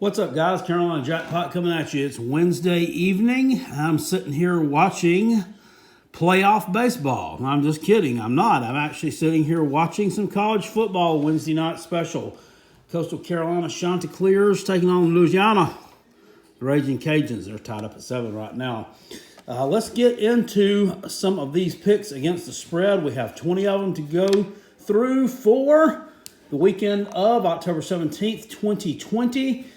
What's up, guys? Carolina Jackpot coming at you. It's Wednesday evening. I'm sitting here watching playoff baseball. I'm just kidding. I'm not. I'm actually sitting here watching some college football Wednesday night special. Coastal Carolina Chanticleers taking on Louisiana. The Raging Cajuns. They're tied up at 7 right now. Let's get into some of these picks against the spread. We have 20 of them to go through for the weekend of October 17th, 2020.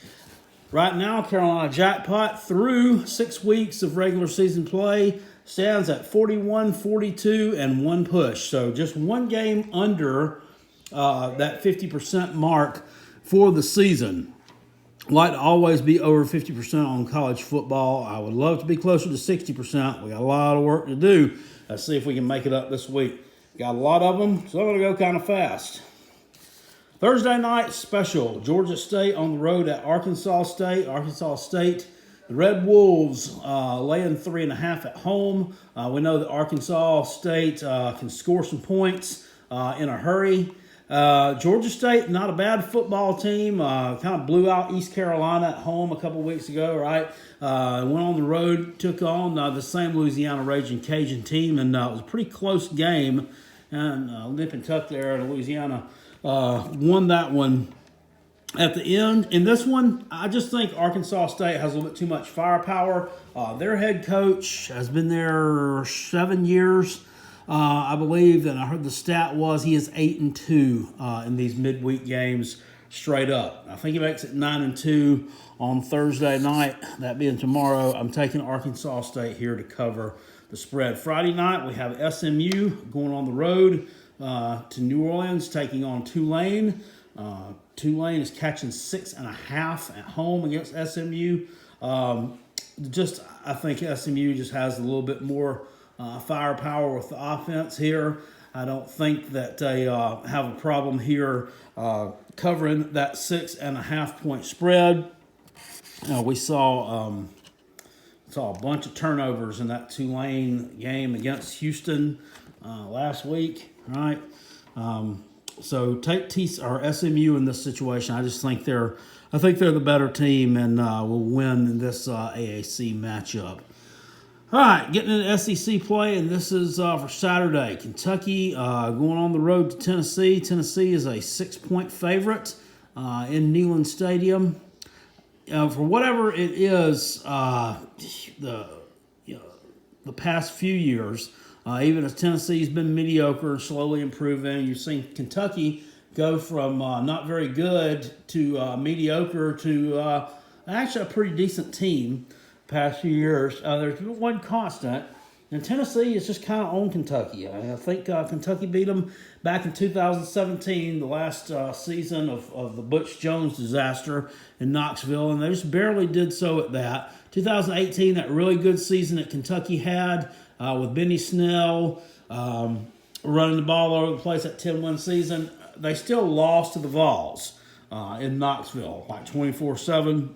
Right now, Carolina Jackpot, through 6 weeks of regular season play, stands at 41, 42, and 1 push. So just one game under that 50% mark for the season. Like to always be over 50% on college football. I would love to be closer to 60%. We got a lot of work to do. Let's see if we can make it up this week. Got a lot of them, so I'm going to go kind of fast. Thursday night special, Georgia State on the road at Arkansas State. Arkansas State, the Red Wolves laying 3.5 at home. We know that Arkansas State can score some points in a hurry. Georgia State, not a bad football team. Kind of blew out East Carolina at home a couple weeks ago, right? Went on the road, took on the same Louisiana Raging Cajun team, and it was a pretty close game. And nip and tuck there in Louisiana. Won that one at the end. In this one, I just think Arkansas State has a little bit too much firepower. Their head coach has been there 7 years, I believe, and I heard the stat was he is 8-2 in these midweek games straight up. I think he makes it 9-2 on Thursday night, that being tomorrow. I'm taking Arkansas State here to cover the spread. Friday night, we have SMU going on the road to New Orleans, taking on Tulane. Tulane is catching 6.5 at home against SMU. I think SMU just has a little bit more firepower with the offense here. I don't think that they have a problem here covering that 6.5 point spread. We saw a bunch of turnovers in that Tulane game against Houston last week. Right, so take SMU in this situation. I just think they're the better team and will win in this AAC matchup. All right, getting into SEC play, and this is for Saturday. Kentucky going on the road to Tennessee. Tennessee is a 6-point favorite in Neyland Stadium. For whatever it is, the past few years. Even as Tennessee's been mediocre, slowly improving, you've seen Kentucky go from not very good to mediocre to actually a pretty decent team the past few years. There's one constant, and Tennessee is just kind of on Kentucky. I think Kentucky beat them back in 2017, the last season of the Butch Jones disaster in Knoxville, and they just barely did so at that. 2018, that really good season that Kentucky had, with Benny Snell running the ball all over the place, that 10-win season, they still lost to the Vols in Knoxville, like 24-7.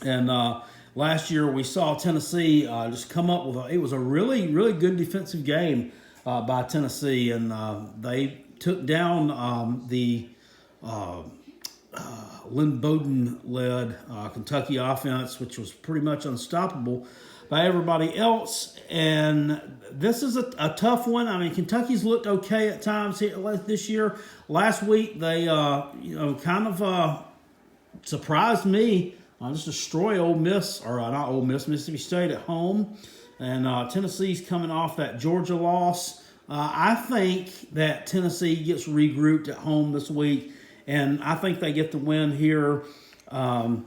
And last year we saw Tennessee just come up with it was a really, really good defensive game by Tennessee, and they took down the Lynn Bowden-led Kentucky offense, which was pretty much unstoppable by everybody else. And this is a tough one. I mean, Kentucky's looked okay at times here this year. Last week, they kind of surprised me. Just destroy Ole Miss, or not Ole Miss, Mississippi State at home. And Tennessee's coming off that Georgia loss. I think that Tennessee gets regrouped at home this week, and I think they get the win here by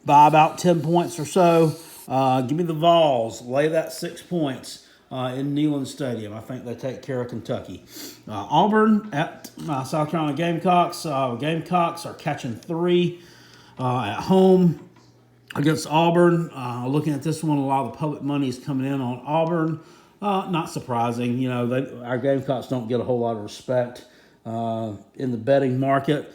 about 10 points or so. Give me the Vols. Lay that 6 points in Neyland Stadium. I think they take care of Kentucky. Auburn at South Carolina Gamecocks. Gamecocks are catching 3 at home against Auburn. Looking at this one, a lot of the public money is coming in on Auburn. Not surprising. Our Gamecocks don't get a whole lot of respect in the betting market.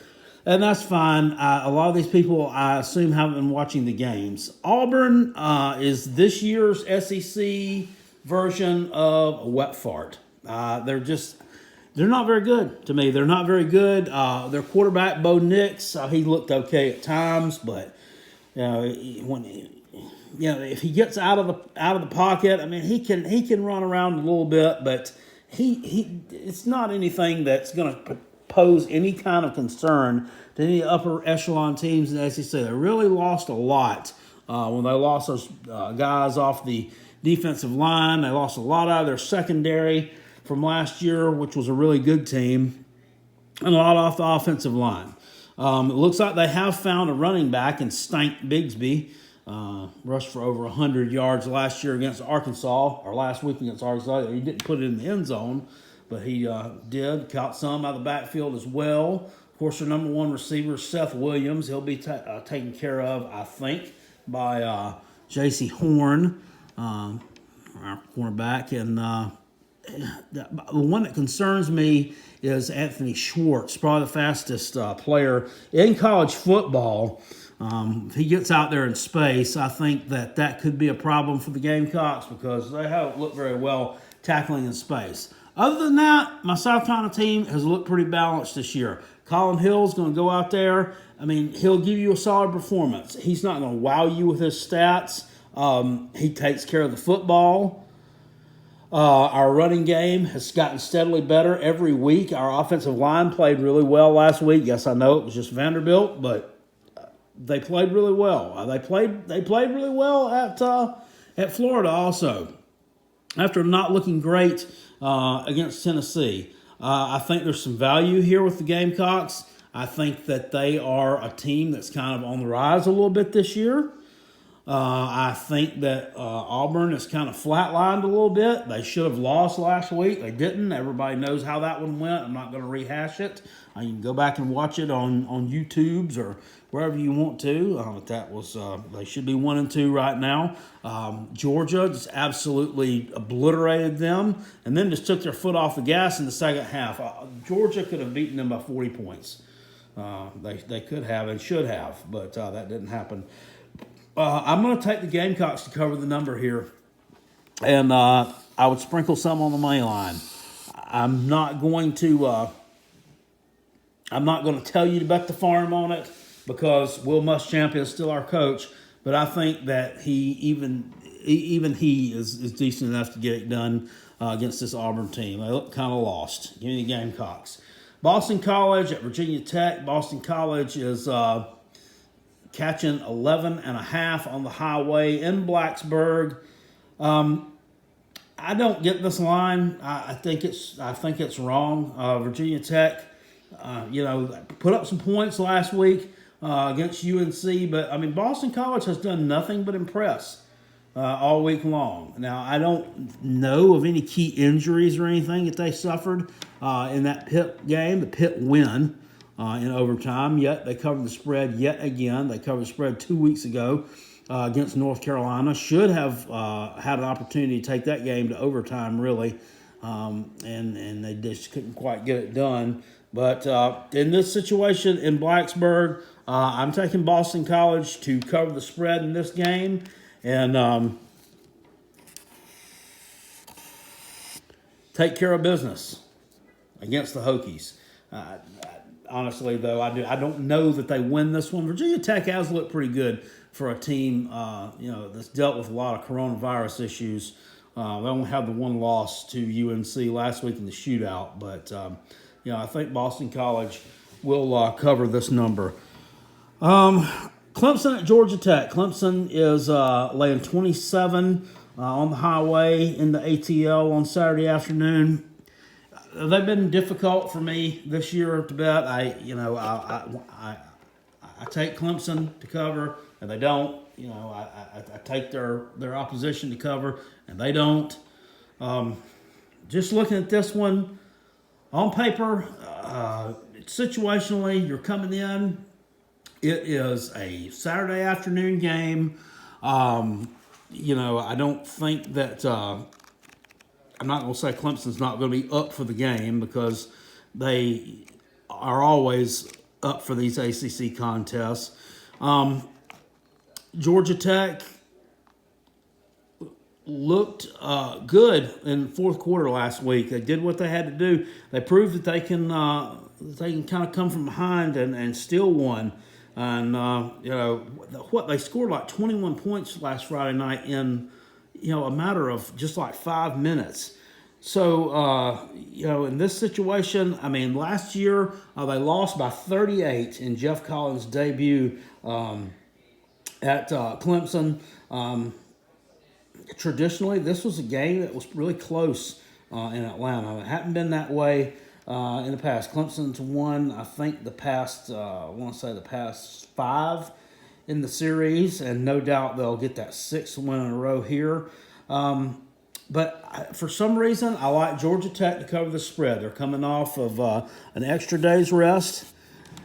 And that's fine. A lot of these people, I assume, haven't been watching the games. Auburn is this year's SEC version of a wet fart. They're just they're not very good to me. They're not very good. Their quarterback, Bo Nix, he looked okay at times, but if he gets out of the pocket, I mean, he can run around a little bit, but it's not anything that's going to pose any kind of concern to any upper echelon teams in the SEC. They really lost a lot when they lost those guys off the defensive line. They lost a lot out of their secondary from last year, which was a really good team, and a lot off the offensive line. It looks like they have found a running back in Stank Bigsby. Rushed for over 100 yards last year against Arkansas, or last week against Arkansas. He didn't put it in the end zone, but he did. Caught some out of the backfield as well. Of course, their number one receiver, Seth Williams. He'll be taken care of, I think, by J.C. Horn, our cornerback. And the one that concerns me is Anthony Schwartz, probably the fastest player in college football. If he gets out there in space, I think that could be a problem for the Gamecocks because they haven't looked very well tackling in space. Other than that, my South Carolina team has looked pretty balanced this year. Colin Hill's going to go out there. I mean, he'll give you a solid performance. He's not going to wow you with his stats. He takes care of the football. Our running game has gotten steadily better every week. Our offensive line played really well last week. Yes, I know it was just Vanderbilt, but they played really well. They played really well at Florida also. After not looking great against Tennessee, I think there's some value here with the Gamecocks. I think that they are a team that's kind of on the rise a little bit this year. I think that Auburn is kind of flatlined a little bit. They should have lost last week. They didn't. Everybody knows how that one went. I'm not going to rehash it. You can go back and watch it on YouTube's or wherever you want to. That was they should be 1-2 right now. Georgia just absolutely obliterated them and then just took their foot off the gas in the second half. Georgia could have beaten them by 40 points. They could have and should have, but that didn't happen. I'm going to take the Gamecocks to cover the number here, and I would sprinkle some on the money line. I'm not going to tell you to bet the farm on it because Will Muschamp is still our coach, but I think that he is decent enough to get it done against this Auburn team. They look kind of lost. Give me the Gamecocks. Boston College at Virginia Tech. Boston College is catching 11.5 on the highway in Blacksburg. I don't get this line. I think it's wrong. Virginia Tech, put up some points last week against UNC, but I mean Boston College has done nothing but impress all week long. Now I don't know of any key injuries or anything that they suffered in that Pitt game, the Pitt win. In overtime, yet they covered the spread yet again. They covered the spread 2 weeks ago against North Carolina. Should have had an opportunity to take that game to overtime, really, and they just couldn't quite get it done. But in this situation in Blacksburg, I'm taking Boston College to cover the spread in this game, and take care of business against the Hokies. Honestly, though, I don't know that they win this one. Virginia Tech has looked pretty good for a team, that's dealt with a lot of coronavirus issues. They only had the one loss to UNC last week in the shootout, but I think Boston College will cover this number. Clemson at Georgia Tech. Clemson is laying 27 on the highway in the ATL on Saturday afternoon. They've been difficult for me this year to bet. I take Clemson to cover, and they don't. I take their opposition to cover, and they don't. Just looking at this one, on paper, situationally, you're coming in. It is a Saturday afternoon game. I don't think that. I'm not going to say Clemson's not going to be up for the game because they are always up for these ACC contests. Georgia Tech, looked good in the fourth quarter last week. They did what they had to do. They proved that they can kind of come from behind and still won. And what they scored like 21 points last Friday night in a matter of just like 5 minutes. So, in this situation, I mean, last year they lost by 38 in Jeff Collins' debut at Clemson. Traditionally, this was a game that was really close in Atlanta. It hadn't been that way in the past. Clemson's won, I think, the past 5 in the series, and no doubt they'll get that 6th win in a row here. But for some reason, I like Georgia Tech to cover the spread. They're coming off of an extra day's rest.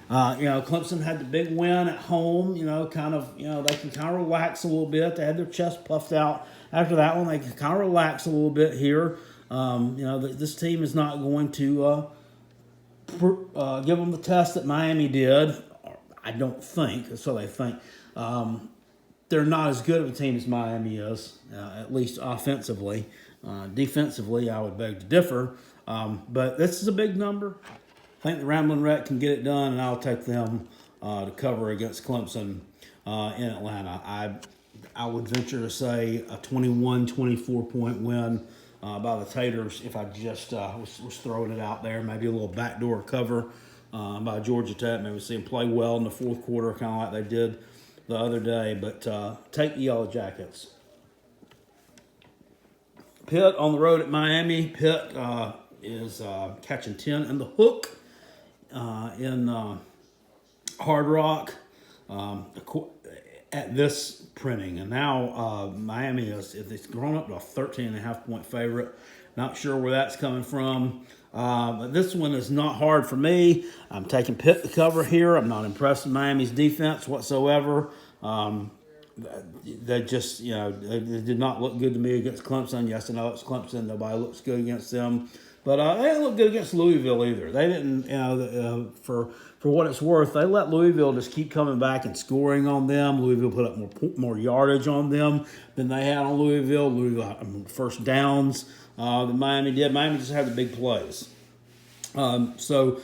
Clemson had the big win at home. They can kind of relax a little bit. They had their chest puffed out after that one. They can kind of relax a little bit here. This team is not going to give them the test that Miami did. I don't think. So they think. They're not as good of a team as Miami is, at least offensively. Defensively, I would beg to differ. But this is a big number. I think the Ramblin' Wreck can get it done, and I'll take them to cover against Clemson in Atlanta. I would venture to say a 21-24-point win by the Taters if I just was throwing it out there. Maybe a little backdoor cover by Georgia Tech. Maybe see them play well in the fourth quarter, kind of like they did the other day. But take the Yellow Jackets. Pitt on the road at Miami. Pitt is catching 10 in the hook in Hard Rock at this printing. And now Miami it's grown up to a 13.5-point favorite. Not sure where that's coming from. But this one is not hard for me. I'm taking Pitt to cover here. I'm not impressed with Miami's defense whatsoever. They just, they did not look good to me against Clemson. Yes, I know it's Clemson. Nobody looks good against them. But they didn't look good against Louisville either. They didn't, for what it's worth, they let Louisville just keep coming back and scoring on them. Louisville put up more yardage on them than they had on Louisville. Louisville had first downs than Miami did. Miami just had the big plays. So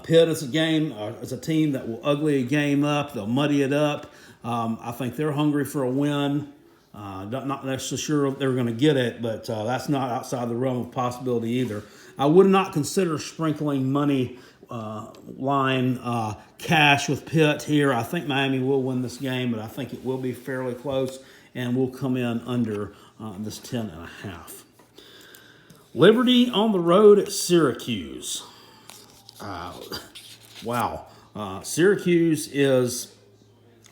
Pitt is a team that will ugly a game up. They'll muddy it up. I think they're hungry for a win. Not necessarily sure they're going to get it, but that's not outside the realm of possibility either. I would not consider sprinkling money line cash with Pitt here. I think Miami will win this game, but I think it will be fairly close, and we'll come in under this 10.5. Liberty on the road at Syracuse. Wow. Syracuse is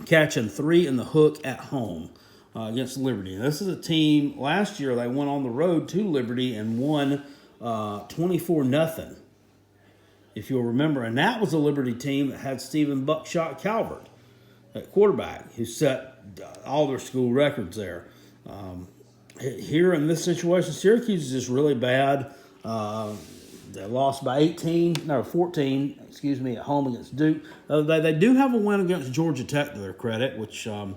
catching 3 in the hook at home against Liberty. This is a team, last year they went on the road to Liberty and won 24-0, if you'll remember. And that was a Liberty team that had Stephen Buckshot Calvert at quarterback, who set all their school records there. Here in this situation, Syracuse is just really bad. They lost by 14, at home against Duke. They do have a win against Georgia Tech to their credit, which I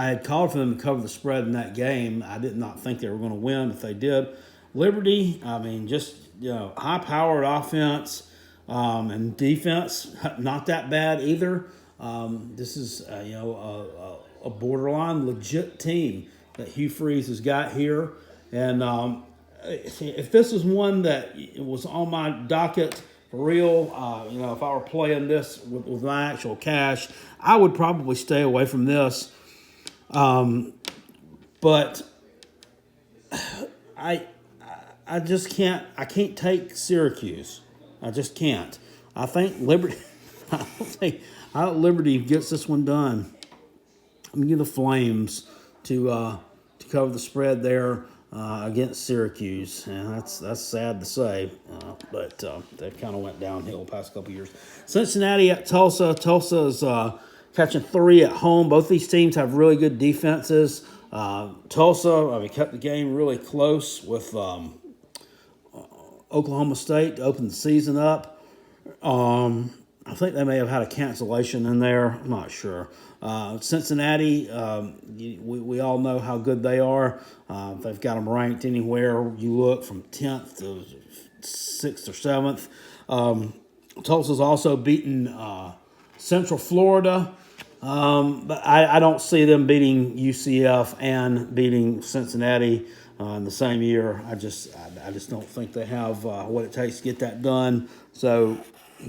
had called for them to cover the spread in that game. I did not think they were going to win, if they did. Liberty, high-powered offense and defense, not that bad either. This is a borderline legit team that Hugh Freeze has got here, and if this is one that was on my docket for real, if I were playing this with my actual cash, I would probably stay away from this. But I just can't. I can't take Syracuse. I just can't. I think Liberty. I think Liberty gets this one done. I'm gonna give the Flames to cover the spread there against Syracuse, and that's sad to say, but they kind of went downhill the past couple years. Cincinnati at Tulsa. Tulsa is catching 3 at home. Both these teams have really good defenses. Tulsa, kept the game really close with Oklahoma State to open the season up. I think they may have had a cancellation in there. I'm not sure. Cincinnati, we all know how good they are. They've got them ranked anywhere you look from 10th to 6th or 7th. Tulsa's also beaten Central Florida. But I don't see them beating UCF and beating Cincinnati in the same year. I just don't think they have what it takes to get that done. So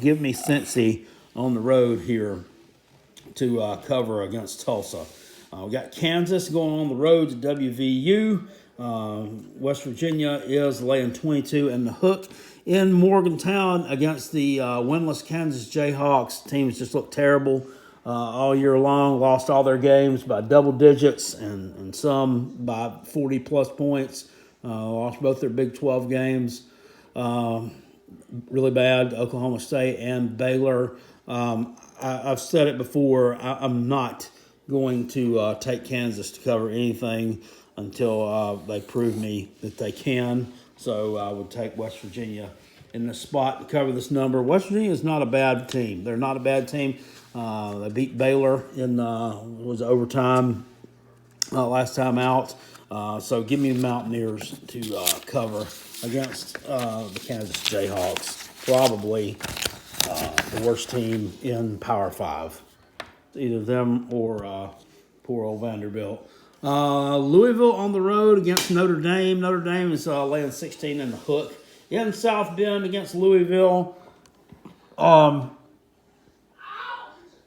give me Cincy on the road here to cover against Tulsa. We got Kansas going on the road to WVU. West Virginia is laying 22 and the hook in Morgantown against the winless Kansas Jayhawks. Teams just look terrible all year long. Lost all their games by double digits and some by 40-plus points. Lost both their Big 12 games. Really bad, Oklahoma State and Baylor. I've said it before, I'm not going to take Kansas to cover anything until they prove me that they can. So I would take West Virginia in the spot to cover this number. West Virginia is not a bad team. They're not a bad team. They beat Baylor in was overtime last time out. So give me the Mountaineers to cover against the Kansas Jayhawks. Probably the worst team in Power 5. Either them or poor old Vanderbilt. Louisville on the road against Notre Dame. Notre Dame is laying 16 in the hook in South Bend against Louisville.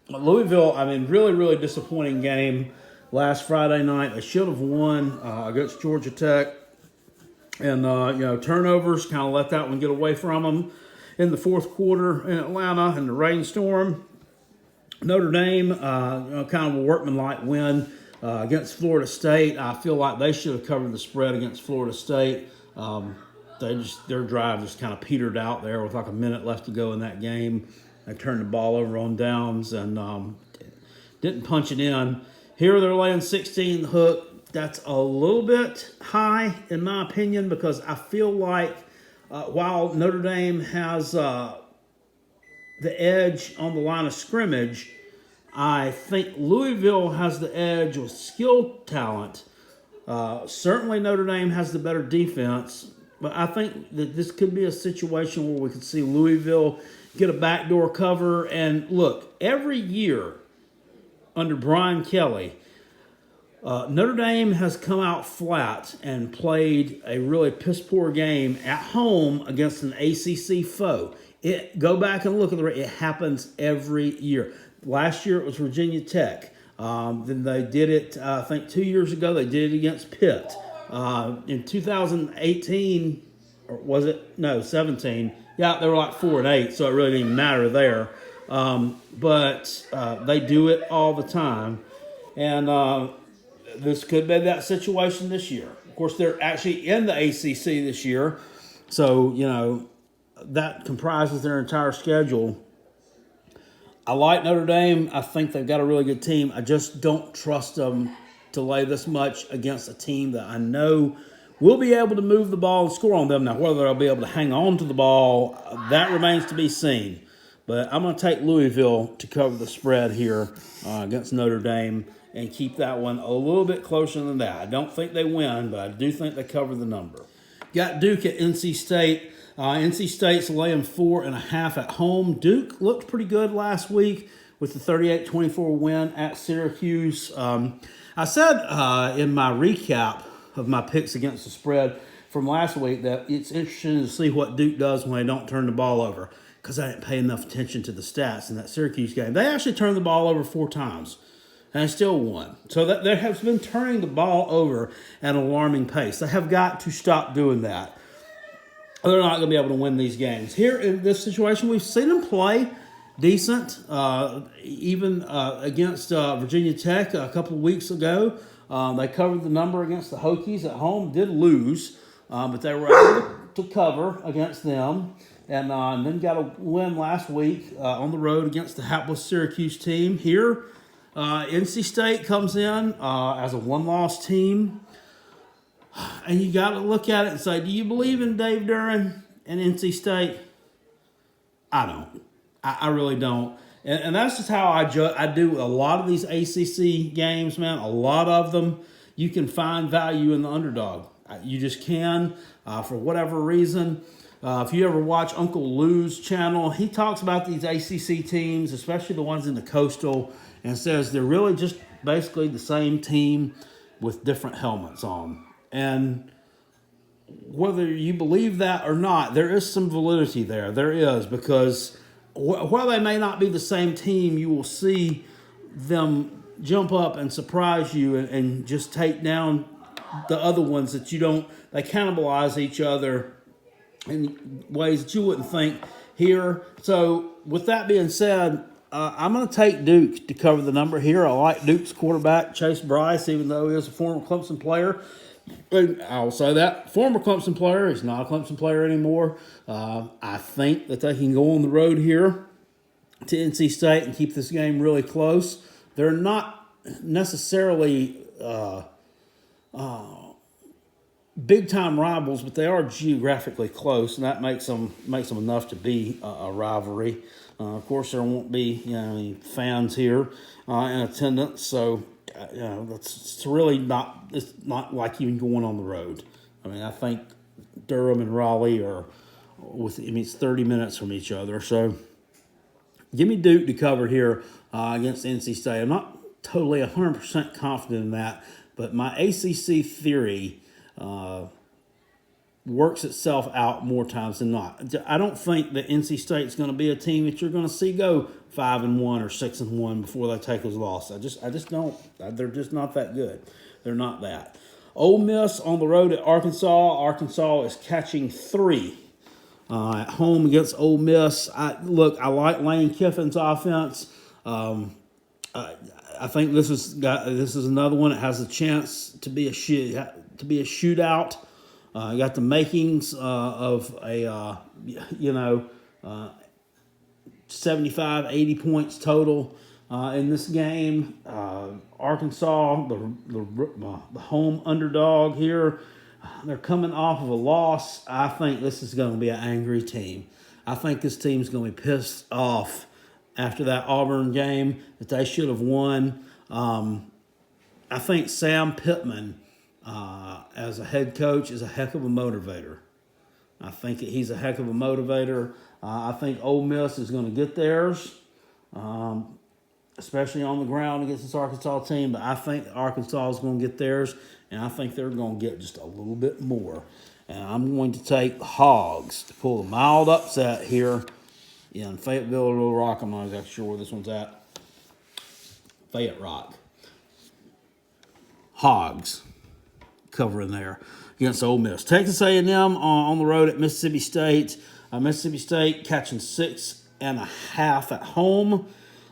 Louisville, I mean, really, really disappointing game last Friday night. They should have won against Georgia Tech. And, turnovers kind of let that one get away from them in the fourth quarter in Atlanta in the rainstorm. Notre Dame, kind of a workmanlike win against Florida State. I feel like they should have covered the spread against Florida State. Their drive just kind of petered out there with like a minute left to go in that game. They turned the ball over on downs and didn't punch it in. Here they're laying 16 in the hook. That's a little bit high in my opinion because I feel like while Notre Dame has the edge on the line of scrimmage, I think Louisville has the edge with skill talent. Certainly Notre Dame has the better defense, but I think that this could be a situation where we could see Louisville get a backdoor cover. And look, every year under Brian Kelly, Notre Dame has come out flat and played a really piss-poor game at home against an ACC foe. Go back and look at it happens every year. Last year it was Virginia Tech. Then they did it, I think 2 years ago, they did it against Pitt. In 2018, or was it? No, 17. Yeah, they were like 4-8, so it really didn't matter there. But they do it all the time. And this could be that situation this year. Of course, they're actually in the ACC this year. So, that comprises their entire schedule. I like Notre Dame. I think they've got a really good team. I just don't trust them to lay this much against a team that I know will be able to move the ball and score on them. Now, whether they'll be able to hang on to the ball, that remains to be seen. But I'm going to take Louisville to cover the spread here against Notre Dame and keep that one a little bit closer than that. I don't think they win, but I do think they cover the number. Got Duke at NC State. NC State's laying 4.5 at home. Duke looked pretty good last week with the 38-24 win at Syracuse. I said in my recap of my picks against the spread from last week that it's interesting to see what Duke does when they don't turn the ball over because I didn't pay enough attention to the stats in that Syracuse game. They actually turned the ball over 4 times. And they still won. So that they have been turning the ball over at an alarming pace. They have got to stop doing that. They're not going to be able to win these games. Here in this situation, we've seen them play decent, even against Virginia Tech a couple of weeks ago. They covered the number against the Hokies at home, did lose, but they were able to cover against them. And then got a win last week on the road against the hapless Syracuse team. Here, NC State comes in as a one-loss team. And you got to look at it and say, do you believe in Dave Duran and NC State? I don't. I really don't. And that's just how I do a lot of these ACC games, man. A lot of them, you can find value in the underdog. You just can, for whatever reason. If you ever watch Uncle Lou's channel, he talks about these ACC teams, especially the ones in the Coastal, and says they're really just basically the same team with different helmets on. And whether you believe that or not, there is some validity there. There is, because while they may not be the same team, you will see them jump up and surprise you and just take down the other ones that you don't. They cannibalize each other in ways that you wouldn't think here. So with that being said, I'm going to take Duke to cover the number here. I like Duke's quarterback, Chase Bryce, even though he is a former Clemson player. And I'll say that. Former Clemson player. He's not a Clemson player anymore. I think that they can go on the road here to NC State and keep this game really close. They're not necessarily big-time rivals, but they are geographically close, and that makes them enough to be a rivalry. Of course, there won't be any fans here in attendance, so it's really not. It's not like even going on the road. I mean, I think Durham and Raleigh are it's 30 minutes from each other. So give me Duke to cover here against NC State. I'm not totally 100% confident in that, but my ACC theory works itself out more times than not. I don't think that NC State's going to be a team that you're going to see go 5-1 or 6-1 before they take a loss. I just don't. They're just not that good. They're not that. Ole Miss on the road at Arkansas. Arkansas is catching 3 at home against Ole Miss. I like Lane Kiffin's offense. I think this is another one that has a chance to be a shootout. Got the makings of a 75, 80 points total in this game. Arkansas, the home underdog here, they're coming off of a loss. I think this is going to be an angry team. I think this team's going to be pissed off after that Auburn game that they should have won. I think Sam Pittman, as a head coach, is a heck of a motivator. I think that he's a heck of a motivator. I think Ole Miss is going to get theirs, especially on the ground against this Arkansas team. But I think Arkansas is going to get theirs, and I think they're going to get just a little bit more. And I'm going to take the Hogs to pull a mild upset here in Fayetteville or Little Rock. I'm not exactly sure where this one's at. Fayette Rock. Hogs covering there against Ole Miss. Texas A&M on the road at Mississippi State. Mississippi State catching 6.5 at home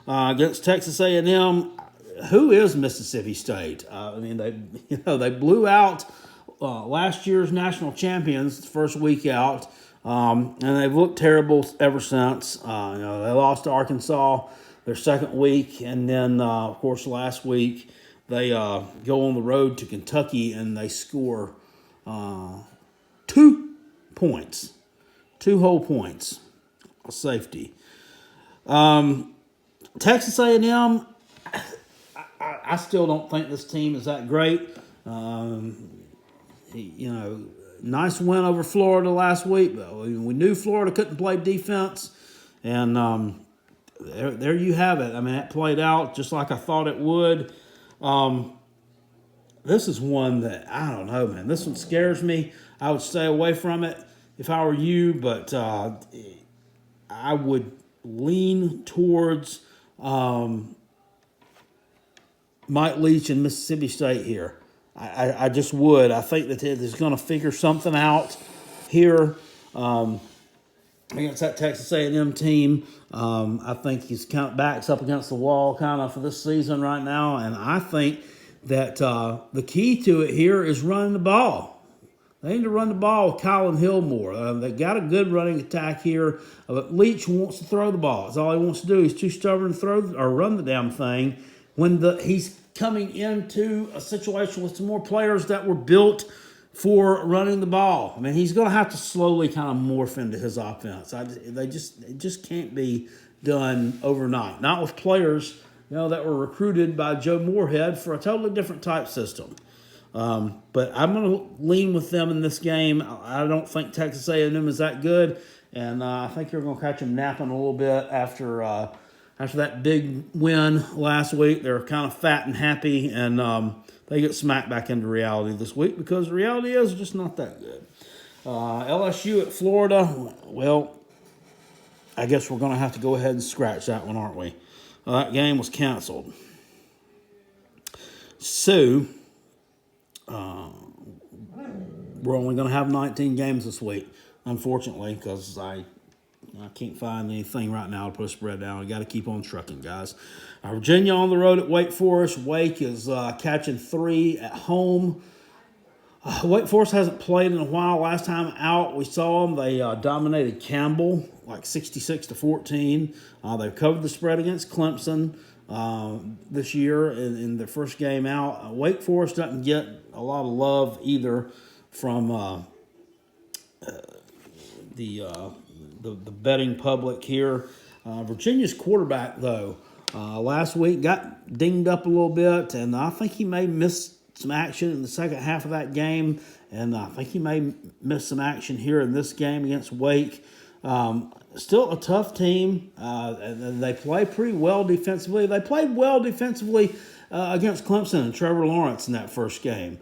against Texas A&M. Who is Mississippi State? They blew out last year's national champions the first week out, and they've looked terrible ever since. They lost to Arkansas their second week, and then of course last week they go on the road to Kentucky and they score 2 points. 2 whole points of safety. Texas A&M, I still don't think this team is that great. Nice win over Florida last week, but we knew Florida couldn't play defense, and there you have it. I mean, it played out just like I thought it would. This is one that, I don't know, man. This one scares me. I would stay away from it if I were you, but I would lean towards Mike Leach and Mississippi State here. I just would. I think that he's going to figure something out here against that Texas A&M team. I think he's kind of backs up against the wall kind of for this season right now, and I think that the key to it here is running the ball. They need to run the ball with Colin Hill more. They got a good running attack here, but Leach wants to throw the ball. That's all he wants to do. He's too stubborn to throw or run the damn thing when he's coming into a situation with some more players that were built for running the ball. I mean, he's going to have to slowly kind of morph into his offense. It just can't be done overnight. Not with players, that were recruited by Joe Moorhead for a totally different type system. But I'm going to lean with them in this game. I don't think Texas A&M is that good, and I think you're going to catch them napping a little bit after that big win last week. They're kind of fat and happy, and they get smacked back into reality this week because the reality is just not that good. LSU at Florida, well, I guess we're going to have to go ahead and scratch that one, aren't we? That game was canceled. So, we're only going to have 19 games this week, unfortunately, because I can't find anything right now to put a spread down. We got to keep on trucking, guys. Virginia on the road at Wake Forest. Wake is catching 3 at home. Wake Forest hasn't played in a while. Last time out we saw them, they dominated Campbell like 66-14. They've covered the spread against Clemson this year in their first game out. Wake Forest doesn't get a lot of love either from the betting public here. Virginia's quarterback, though, last week got dinged up a little bit, and I think he may miss some action in the second half of that game, and I think he may miss some action here in this game against Wake. Still a tough team. They play pretty well defensively. They played well defensively against Clemson and Trevor Lawrence in that first game.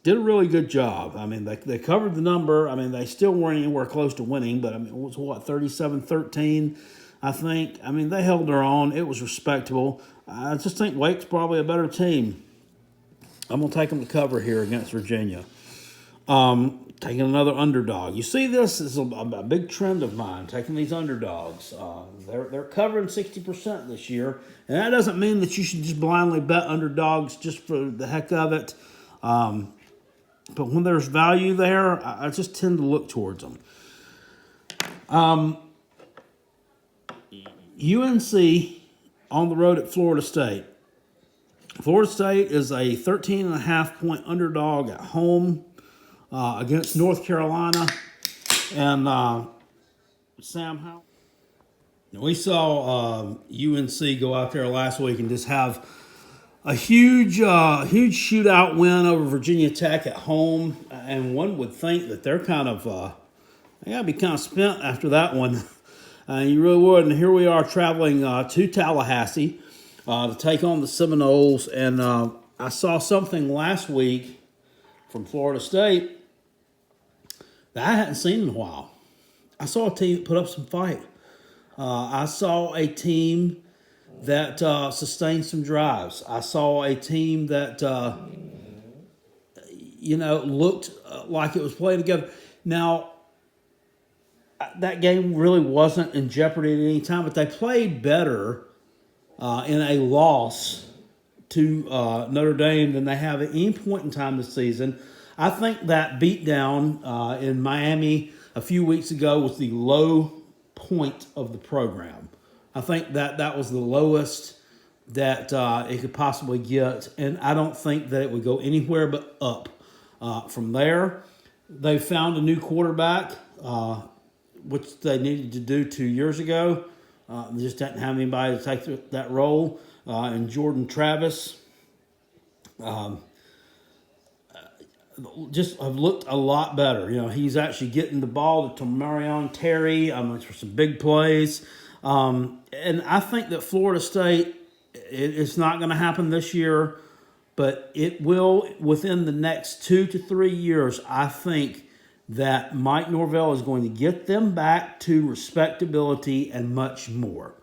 Did a really good job. I mean, they covered the number. I mean, they still weren't anywhere close to winning, but I mean, it was 37-13, I think. I mean, they held their own. It was respectable. I just think Wake's probably a better team. I'm going to take them to cover here against Virginia. Taking another underdog. You see, this is a big trend of mine, taking these underdogs. They're covering 60% this year, and that doesn't mean that you should just blindly bet underdogs just for the heck of it. But when there's value there, I just tend to look towards them. UNC on the road at Florida State. Florida State is a 13.5-point underdog at home against North Carolina. And Sam Howell. We saw UNC go out there last week and just have a huge shootout win over Virginia Tech at home. And one would think that they're kind of, they got to be kind of spent after that one. You really would. And here we are traveling to Tallahassee to take on the Seminoles. And I saw something last week from Florida State that I hadn't seen in a while. I saw a team that put up some fight. I saw a team that sustained some drives. I saw a team that, looked like it was playing together. Now, that game really wasn't in jeopardy at any time, but they played better in a loss to Notre Dame than they have at any point in time this season. I think that beatdown in Miami a few weeks ago was the low point of the program. I think that was the lowest that it could possibly get, and I don't think that it would go anywhere but up. From there, they found a new quarterback, which they needed to do 2 years ago. They just didn't have anybody to take that role. And Jordan Travis just have looked a lot better. He's actually getting the ball to Marion Terry for some big plays. And I think that Florida State, it's not going to happen this year, but it will within the next 2 to 3 years. I think that Mike Norvell is going to get them back to respectability and much more.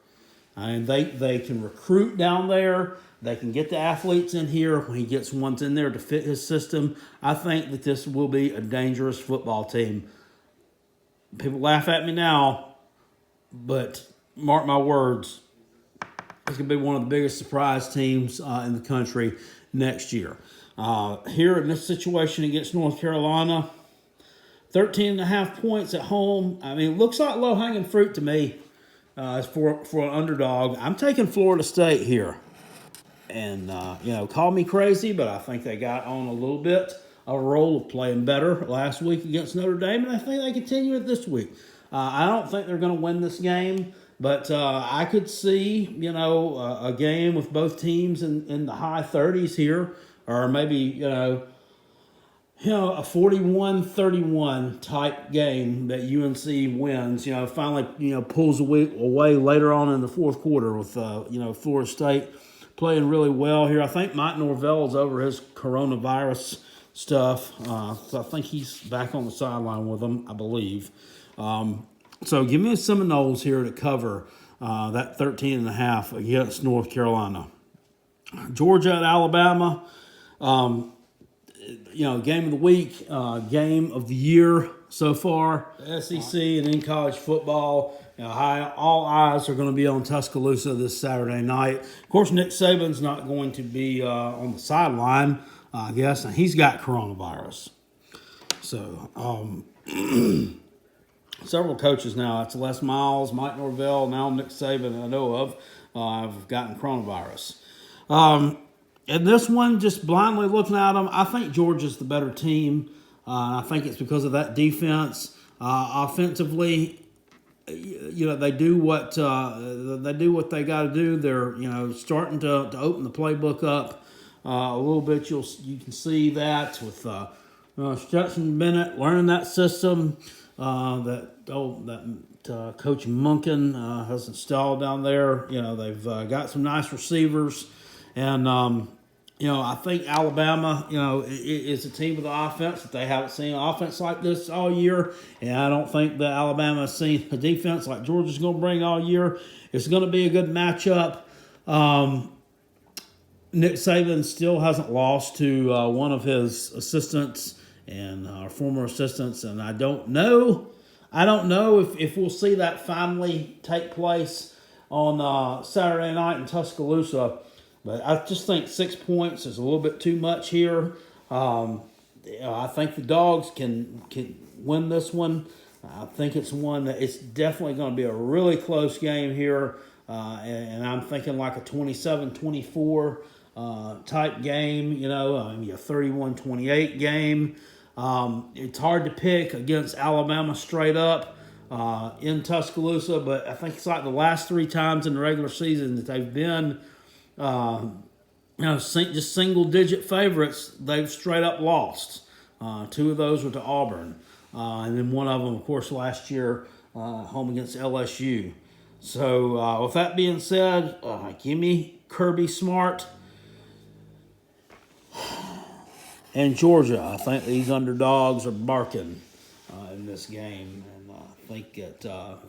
And they can recruit down there. They can get the athletes in here when he gets ones in there to fit his system. I think that this will be a dangerous football team. People laugh at me now, but mark my words, it's going to be one of the biggest surprise teams in the country next year. Here in this situation against North Carolina, 13.5 points at home. I mean, it looks like low-hanging fruit to me for an underdog. I'm taking Florida State here. And, call me crazy, but I think they got on a little bit of a roll of playing better last week against Notre Dame, and I think they continue it this week. I don't think they're going to win this game, But I could see, a game with both teams in the high 30s here, or maybe, a 41-31 type game that UNC wins, finally, pulls away later on in the fourth quarter with, Florida State playing really well here. I think Mike Norvell's over his coronavirus stuff. So I think he's back on the sideline with them, I believe. So give me the Seminoles here to cover that 13.5 against North Carolina. Georgia at Alabama. Game of the week, game of the year so far. SEC and in college football, all eyes are going to be on Tuscaloosa this Saturday night. Of course, Nick Saban's not going to be on the sideline, I guess, and he's got coronavirus. So, several coaches now. It's Les Miles, Mike Norvell, now Nick Saban I know of have gotten coronavirus. And this one, just blindly looking at them, I think Georgia's the better team. I think it's because of that defense. Offensively, they do what they got to do. They're starting to open the playbook up a little bit. You can see that with Stetson Bennett learning that system that Coach Munkin has installed down there. They've got some nice receivers. And, I think Alabama, is a team with the offense that they haven't seen an offense like this all year. And I don't think that Alabama has seen a defense like Georgia's going to bring all year. It's going to be a good matchup. Nick Saban still hasn't lost to one of his assistants and former assistants. And I don't know if we'll see that finally take place on Saturday night in Tuscaloosa. But I just think 6 points is a little bit too much here. I think the Dogs can win this one. I think it's one that it's definitely going to be a really close game here. And I'm thinking like a 27-24 type game, maybe a 31-28 game. It's hard to pick against Alabama straight up in Tuscaloosa, but I think it's like the last 3 times in the regular season that they've been just single-digit favorites, they've straight up lost. 2 of those were to Auburn. And then one of them, of course, last year, home against LSU. So with that being said, give me Kirby Smart and Georgia. I think these underdogs are barking in this game. And I think that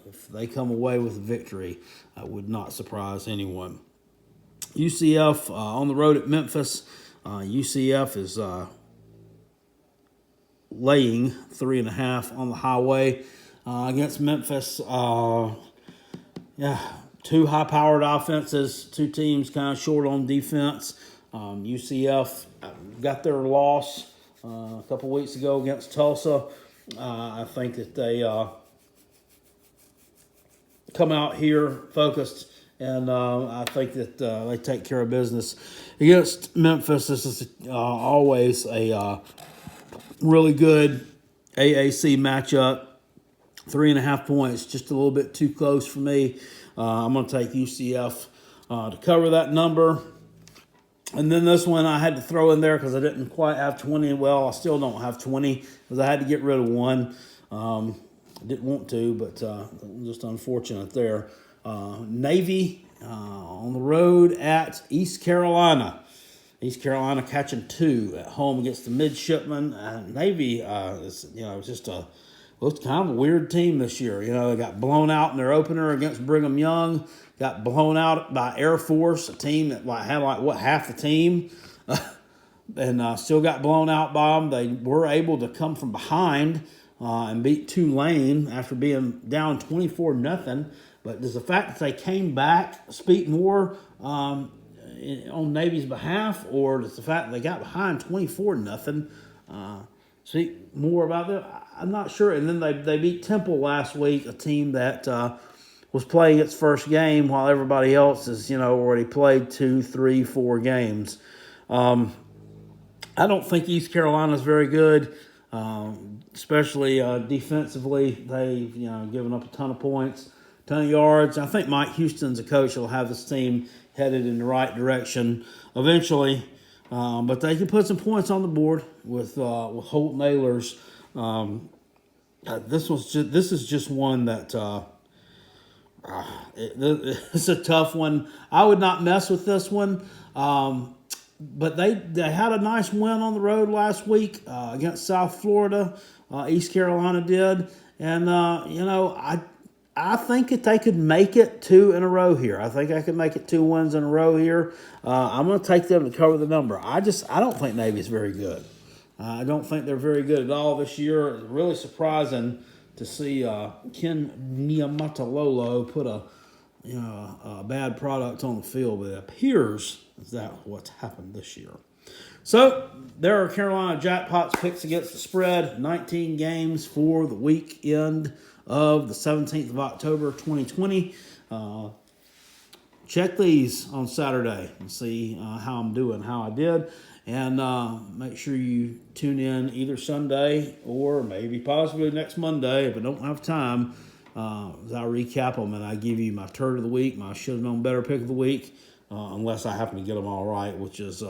if they come away with a victory, I would not surprise anyone. UCF on the road at Memphis. UCF is laying 3.5 on the highway against Memphis. 2 high-powered offenses, 2 teams kind of short on defense. UCF got their loss a couple weeks ago against Tulsa. I think that they come out here focused. And I think that they take care of business against Memphis. This is always a really good AAC matchup. 3.5 points, just a little bit too close for me. I'm going to take UCF to cover that number. And then this one I had to throw in there because I didn't quite have 20. Well, I still don't have 20 because I had to get rid of one. I didn't want to, but just unfortunate there. Navy on the road at East Carolina. East Carolina catching 2 at home against the Midshipmen. Navy is looks kind of a weird team this year. They got blown out in their opener against Brigham Young. Got blown out by Air Force, a team that had half the team, and still got blown out by them. They were able to come from behind and beat Tulane after being down 24-0. But does the fact that they came back speak more on Navy's behalf, or does the fact that they got behind 24-0 speak more about them? I'm not sure. And then they beat Temple last week, a team that was playing its first game while everybody else has already played 2, 3, 4 games. I don't think East Carolina is very good, especially defensively. They've given up a ton of points ton of yards. I think Mike Houston's a coach will have this team headed in the right direction eventually. But they can put some points on the board with Holt Nailers. This is just one that it's a tough one. I would not mess with this one. But they had a nice win on the road last week against South Florida. East Carolina did, and I think that they could make it 2 in a row here. I think I could make it 2 wins in a row here. I'm going to take them to cover the number. I don't think Navy's very good. I don't think they're very good at all this year. It's really surprising to see Ken Niumatalolo put a bad product on the field, but it appears that's what's happened this year. So there are Carolina Jackpots picks against the spread. 19 games for the weekend of the 17th of October, 2020. Check these on Saturday and see how I'm doing, how I did. And make sure you tune in either Sunday or maybe possibly next Monday if I don't have time. As I recap them and I give you my turd of the week, my should have known better pick of the week, unless I happen to get them all right, which is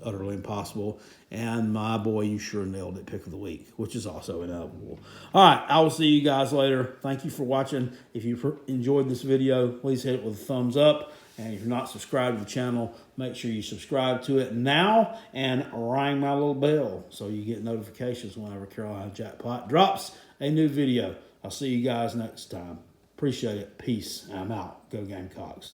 utterly impossible. And my boy, you sure nailed it pick of the week, which is also inevitable. All right, I will see you guys later. Thank you for watching. If you enjoyed this video, please hit it with a thumbs up. And if you're not subscribed to the channel, make sure you subscribe to it now and ring my little bell so you get notifications whenever Carolina Jackpot drops a new video. I'll see you guys next time. Appreciate it. Peace. I'm out. Go Gamecocks.